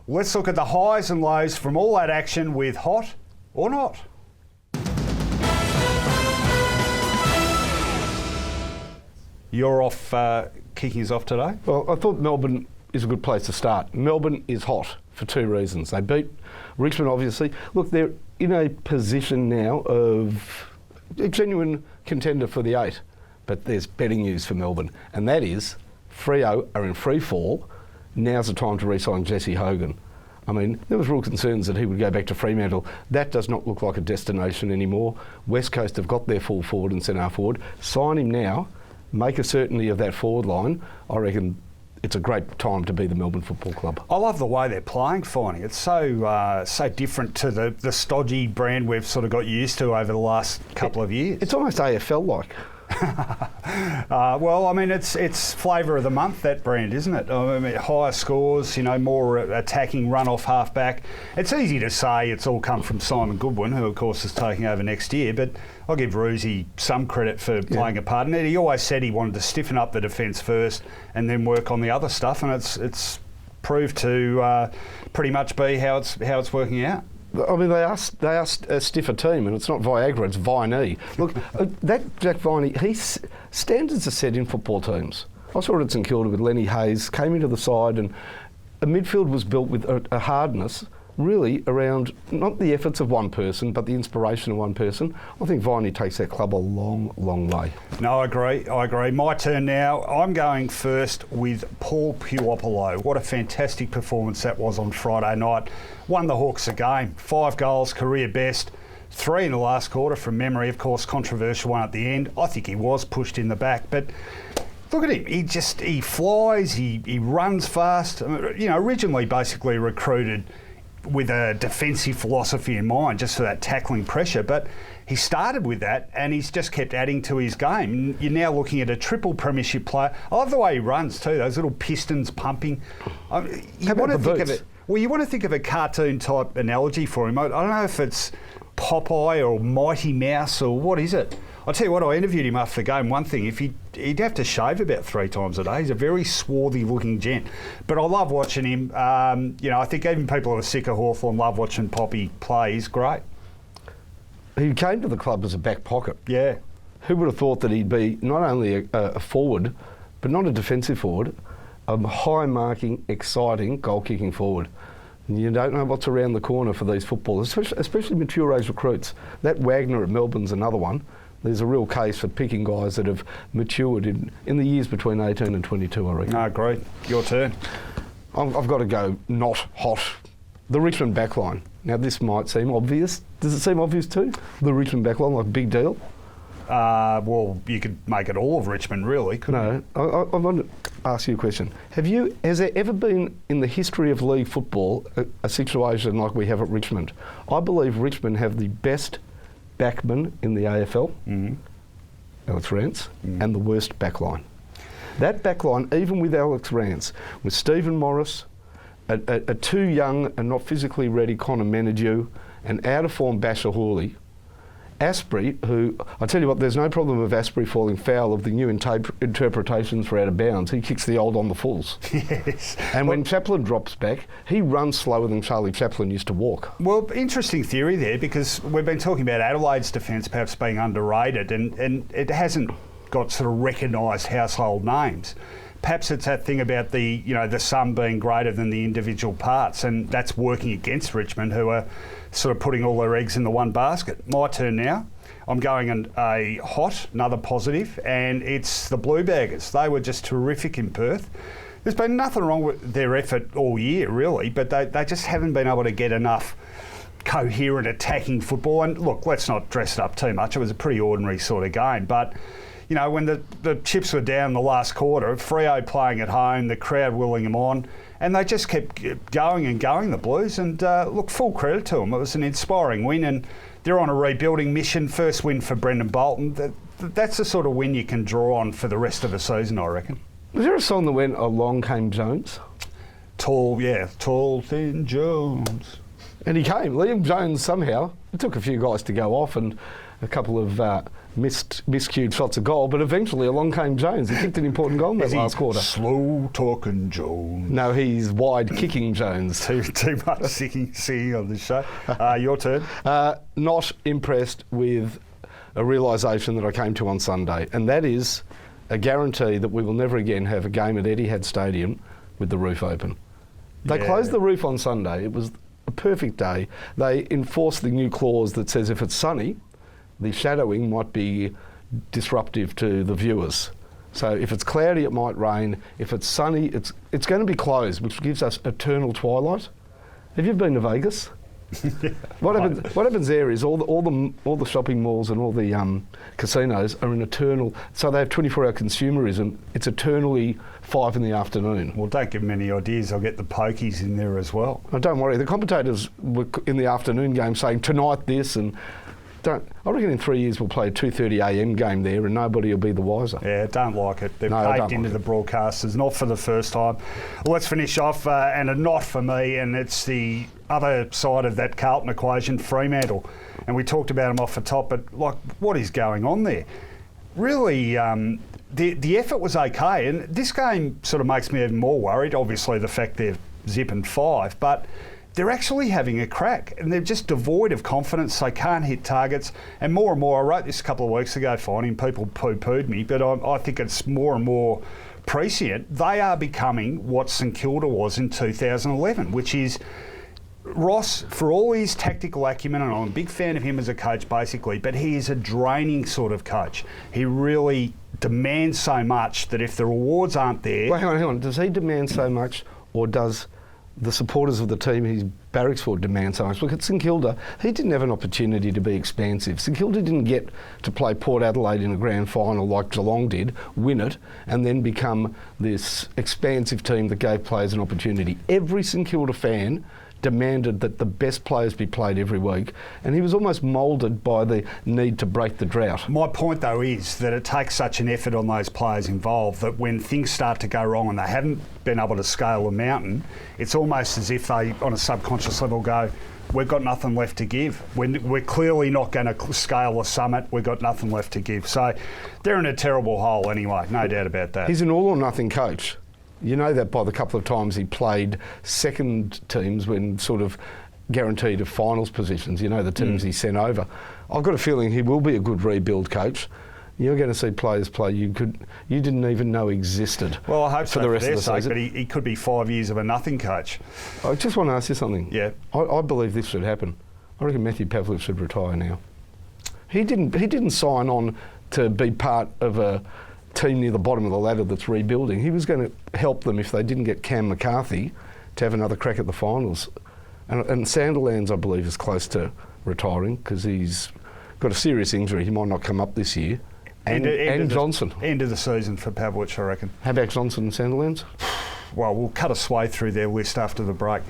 Let's look at the highs and lows from all that action with Hot or Not. You're off, kicking us off today? Well, I thought Melbourne is a good place to start. Melbourne is hot for two reasons. They beat Richmond, obviously. Look, they're in a position now of a genuine contender for the 8. But there's betting news for Melbourne, and that is Freo are in free fall. Now's the time to re-sign Jesse Hogan. I mean, there was real concerns that he would go back to Fremantle. That does not look like a destination anymore. West Coast have got their full forward and centre forward. Sign him now. Make a certainty of that forward line. I reckon it's a great time to be the Melbourne Football Club. I love the way they're playing, Finey. It's so different to the stodgy brand we've sort of got used to over the last couple of years. It's almost AFL-like. Well, I mean, it's flavour of the month, that brand, isn't it? I mean, higher scores, more attacking run-off half-back. It's easy to say it's all come from Simon Goodwin, who, of course, is taking over next year, but I'll give Roosie some credit for playing a part in it. He always said he wanted to stiffen up the defence first and then work on the other stuff, and it's proved to pretty much be how it's working out. I mean, they are a stiffer team, and it's not Viagra, it's Viney. Look, that Jack Viney, standards are set in football teams. I saw it at St Kilda with Lenny Hayes, came into the side, and a midfield was built with a hardness, really, around not the efforts of one person, but the inspiration of one person. I think Viney takes that club a long, long way. No, I agree. My turn now. I'm going first with Paul Puopolo. What a fantastic performance that was on Friday night. Won the Hawks a game. 5 goals, career best. 3 in the last quarter from memory. Of course, controversial one at the end. I think he was pushed in the back, but look at him. He flies. He runs fast. Originally basically recruited with a defensive philosophy in mind, just for that tackling pressure. But he started with that, and he's just kept adding to his game. You're now looking at a triple premiership player. I love the way he runs too, those little pistons pumping. You want to think of a cartoon-type analogy for him. I don't know if it's Popeye or Mighty Mouse or what is it. I'll tell you what, I interviewed him after the game. One thing, he'd have to shave about 3 times a day. He's a very swarthy-looking gent. But I love watching him. I think even people who are sick of Hawthorn love watching Poppy play. He's great. He came to the club as a back pocket. Yeah. Who would have thought that he'd be not only a forward, but not a defensive forward, a high-marking, exciting, goal-kicking forward. And you don't know what's around the corner for these footballers, especially mature age recruits. That Wagner at Melbourne's another one. There's a real case for picking guys that have matured in the years between 18 and 22, I reckon. No, great. Your turn. I've got to go not hot. The Richmond backline. Now, this might seem obvious. Does it seem obvious too? The Richmond backline, like a big deal? Well, you could make it all of Richmond, really, couldn't you? I want to ask you a question. Has there ever been in the history of league football a situation like we have at Richmond? I believe Richmond have the best backman in the AFL, Alex Rance, and the worst backline. That backline, even with Alex Rance, with Stephen Morris, a too young and not physically ready Connor Menadue, and out of form Basher Hawley, Asprey, who, I tell you what, there's no problem of Asprey falling foul of the new interpretations for out of bounds. He kicks the old on the fulls. Yes. And when Chaplin drops back, he runs slower than Charlie Chaplin used to walk. Well, interesting theory there, because we've been talking about Adelaide's defence perhaps being underrated, and it hasn't got sort of recognised household names. Perhaps it's that thing about the sum being greater than the individual parts, and that's working against Richmond, who are sort of putting all their eggs in the one basket. My turn now. I'm going a hot, another positive, and it's the Bluebaggers. They were just terrific in Perth. There's been nothing wrong with their effort all year, really, but they just haven't been able to get enough coherent attacking football. And look, let's not dress it up too much. It was a pretty ordinary sort of game, but when the chips were down in the last quarter, Freo playing at home, the crowd willing them on, and they just kept going and going, the Blues, and look, full credit to them. It was an inspiring win, and they're on a rebuilding mission. First win for Brendan Bolton. That's the sort of win you can draw on for the rest of the season, I reckon. Was there a song that went, Along Came Jones? Tall, thin Jones. And he came. Liam Jones somehow, it took a few guys to go off, and a couple of miscued shots of goal, but eventually along came Jones. He kicked an important goal in that last quarter. Slow talking Jones. No, he's wide kicking Jones. Too much singing on this show. Your turn. Not impressed with a realisation that I came to on Sunday, and that is a guarantee that we will never again have a game at Etihad Stadium with the roof open. They closed the roof on Sunday. It was a perfect day. They enforced the new clause that says if it's sunny, the shadowing might be disruptive to the viewers. So if it's cloudy, it might rain. If it's sunny, it's going to be closed, which gives us eternal twilight. Have you been to Vegas? What happens there is all the shopping malls and all the casinos are in eternal. So they have 24-hour consumerism. It's eternally 5 in the afternoon. Well, don't give them any ideas. I'll get the pokies in there as well. Oh, don't worry. The commentators were in the afternoon game saying tonight this and. I reckon in 3 years we'll play a 2:30 a.m. game there and nobody will be the wiser. Yeah, don't like it. They're baked into the broadcasters, not for the first time. Well, let's finish off, and a not for me, and it's the other side of that Carlton equation, Fremantle. And we talked about them off the top, but like, what is going on there? Really, the effort was okay, and this game sort of makes me even more worried. Obviously, the fact they're zipping 5, but they're actually having a crack and they're just devoid of confidence. They can't hit targets. And more, I wrote this a couple of weeks ago, Finey, and people poo-pooed me, but I think it's more and more prescient. They are becoming what St Kilda was in 2011, which is Ross, for all his tactical acumen, and I'm a big fan of him as a coach basically, but he is a draining sort of coach. He really demands so much that if the rewards aren't there... Well, hang on. Does he demand so much, or does the supporters of the team he's barracks for demand so much? Look, at St Kilda, he didn't have an opportunity to be expansive. St Kilda didn't get to play Port Adelaide in a grand final like Geelong did, win it, and then become this expansive team that gave players an opportunity. Every St Kilda fan demanded that the best players be played every week, and he was almost moulded by the need to break the drought. My point, though, is that it takes such an effort on those players involved that when things start to go wrong and they haven't been able to scale a mountain, it's almost as if they, on a subconscious level, go, we've got nothing left to give. We're clearly not going to scale a summit. We've got nothing left to give. So they're in a terrible hole anyway, no doubt about that. He's an all-or-nothing coach. You know that by the couple of times he played second teams when sort of guaranteed of finals positions, you know, the teams he sent over. I've got a feeling he will be a good rebuild coach. You're going to see players play you didn't even know existed. Well, I hope for so the rest of the sake, season. but he could be 5 years of a nothing coach. I just want to ask you something. Yeah. I believe this should happen. I reckon Matthew Pavlich should retire now. He didn't sign on to be part of a team near the bottom of the ladder that's rebuilding. He was going to help them if they didn't get Cam McCarthy to have another crack at the finals. And Sandilands, I believe, is close to retiring because he's got a serious injury. He might not come up this year. And Johnson. End of the season for Pavlich, I reckon. How about Johnson and Sandilands? Well, we'll cut a sway through their list after the break.